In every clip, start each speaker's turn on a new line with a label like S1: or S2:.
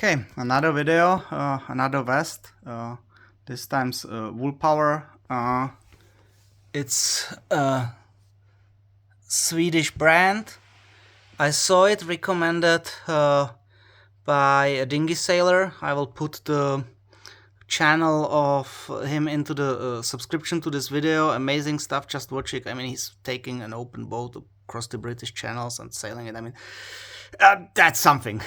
S1: Okay, another video, another vest. This time's Woolpower. It's a Swedish brand. I saw it recommended by a dinghy sailor. I will put the channel of him into the subscription to this video. Amazing stuff, just watch it. I mean, he's taking an open boat across the British channels and sailing it. I mean, that's something.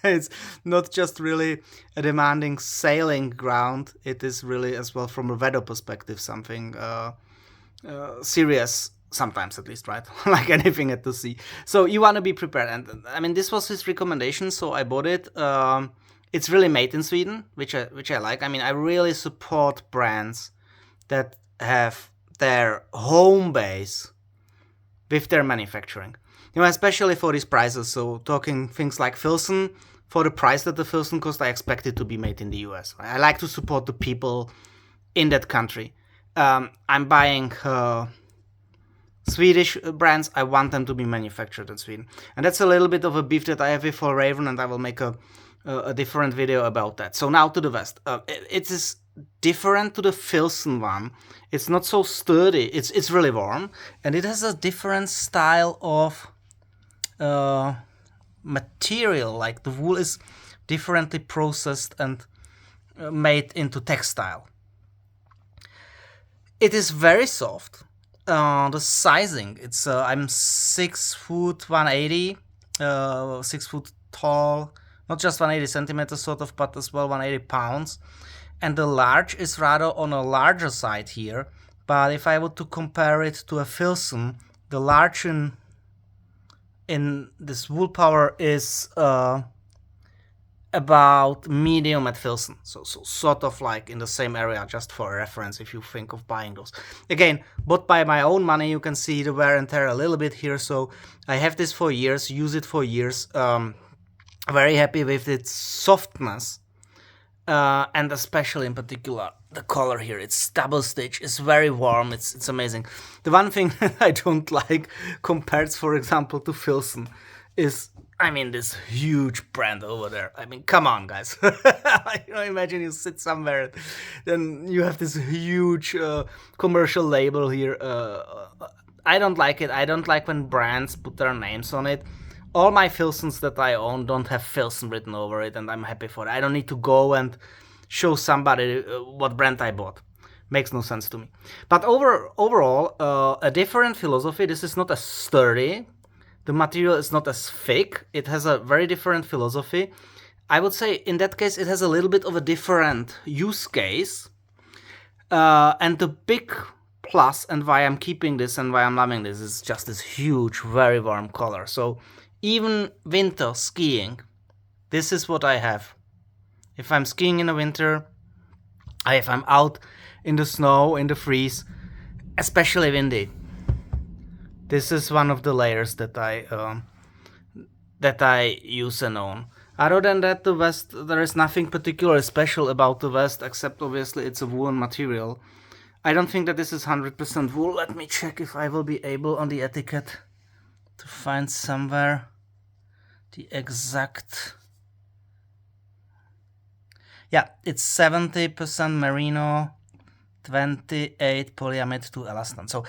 S1: It's not just really a demanding sailing ground, it is really as well from a weather perspective something serious, sometimes at least, right? Like anything at the sea. So you want to be prepared, and I mean this was his recommendation, so I bought it. It's really made in Sweden, which I like. I mean, I really support brands that have their home base with their manufacturing. You know, especially for these prices. So talking things like Filson, for the price that the Filson cost, I expect it to be made in the US. I like to support the people in that country. I'm buying Swedish brands. I want them to be manufactured in Sweden. And that's a little bit of a beef that I have with Raven, and I will make a different video about that. So now to the vest. It is different to the Filson one. It's not so sturdy. It's really warm, and it has a different style of material. Like the wool is differently processed and made into textile. It is very soft. The sizing, it's I'm 6 foot 180, 6 foot tall, not just 180 centimeters sort of, but as well 180 pounds. And the large is rather on a larger side here. But if I were to compare it to a Filson, the large in this Woolpower is about medium at Filson. So sort of like in the same area, just for a reference if you think of buying those. Again, bought by my own money. You can see the wear and tear a little bit here. So I have this for years, use it for years. Very happy with its softness. And especially in particular the color here. It's double stitch, it's very warm, it's amazing. The one thing that I don't like compared, for example, to Filson is, I mean, this huge brand over there. I mean, come on, guys. You know, imagine you sit somewhere, then you have this huge commercial label here. I don't like it. I don't like when brands put their names on it. All my Filsons that I own don't have Filson written over it, and I'm happy for it. I don't need to go and show somebody what brand I bought. Makes no sense to me. But overall, a different philosophy. This is not as sturdy. The material is not as thick. It has a very different philosophy. I would say in that case, it has a little bit of a different use case. And the big plus, and why I'm keeping this and why I'm loving this, is just this huge, very warm color. So even winter skiing, this is what I have. If I'm skiing in the winter, if I'm out in the snow, in the freeze, especially windy, this is one of the layers that I use and own. Other than that, the vest, there is nothing particularly special about the vest, except obviously it's a woolen material. I don't think that this is 100% wool. Let me check if I will be able on the etiquette to find somewhere the exact. Yeah, it's 70% merino, 28 polyamide to elastan. So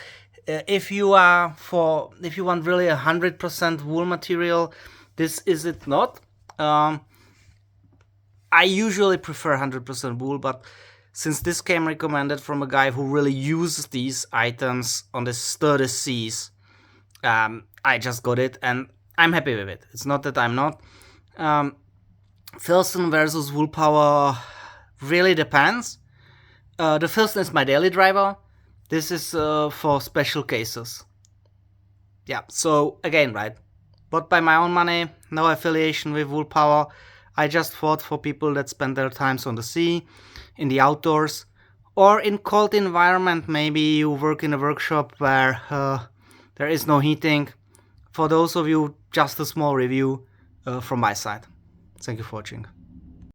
S1: if you want really 100% wool material, this is it not. I usually prefer 100% wool, but since this came recommended from a guy who really uses these items on the sturdy seas, I just got it and I'm happy with it. It's not that I'm not. Filson versus Woolpower really depends. The Filson is my daily driver. This is for special cases. Yeah, so again, right, bought by my own money, no affiliation with Woolpower. I just thought for people that spend their times on the sea, in the outdoors, or in cold environment. Maybe you work in a workshop where there is no heating. For those of you, just a small review from my side. Thank you for watching.